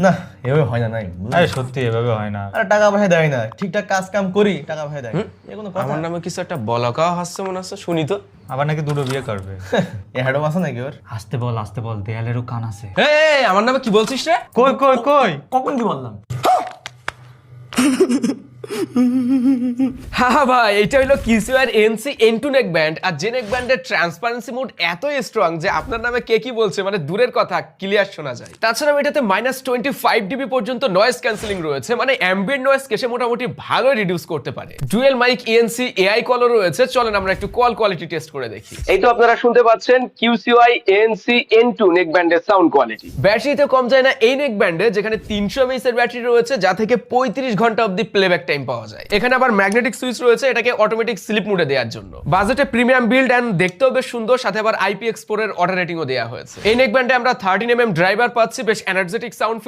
না এভাবে হয় না নাই আরে সত্যি এভাবে হয় না। আরে টাকা পয়সা দেয় না, ঠিকঠাক কাজ কাম করি টাকা পয়সা দেয় এ কোনো কথা? আমার নামে কিছু একটা বলাকাও হাসছে মনে হচ্ছে, শুনি তো। আবার নাকি দুটো বিয়ে করবে। এ হ্যাডম আছে নাকি ওর? আসতে বল, দেয়ালেরও কান আছে। এই আমার নামে কি বলছিস রে? কই কই কই? কখন কি বললাম? হ্যাঁ ভাই, এটা হলো কিউসিওয়ার এনসি এন2 নেক ব্যান্ড। আর যে নেক ব্যান্ডের ট্রান্সপারেন্সি মোড এতই স্ট্রং যে আপনার নামে কে কি বলছে মানে দূরের কথা ক্লিয়ার শোনা যায়। তাছাড়াও এটাতে -25 dB পর্যন্ত নয়েজ ক্যান্সেলিং রয়েছে, মানে অ্যাম্বিয়েন্ট নয়েজ কেসে মোটামুটি ভালো রিডিউস করতে পারে। ডুয়েল মাইক ইএনসি এআই কলও রয়েছে, চলেন আমরা একটু কল কোয়ালিটি টেস্ট করে দেখি। এই তো আপনারা শুনতে পাচ্ছেন কিউসিওয়াই এনসি এন2 নেক ব্যান্ডের সাউন্ড কোয়ালিটি। ব্যাটারিতে কম যায় না এই নেক ব্যান্ডে, যেখানে 300 mAh এর ব্যাটারি রয়েছে, যা থেকে 35 ঘন্টা অবধি প্লেব্যাক টাইম পাওয়া যায়। এখানে আবার ম্যাগনেটিক সুইচ রয়েছে এটাকে অটোমেটিক স্লিপ মোডে দেওয়ার জন্য। বাজেটে প্রিমিয়াম বিল্ড এন্ড দেখতেও বেশ সুন্দর, সাথে আবার IPX4 এর অটো রেটিংও দেওয়া হয়েছে। এই নেক ব্যান্ডে আমরা 13mm ড্রাইভার পাচ্ছি, বেশ এনার্জেটিক সাউন্ড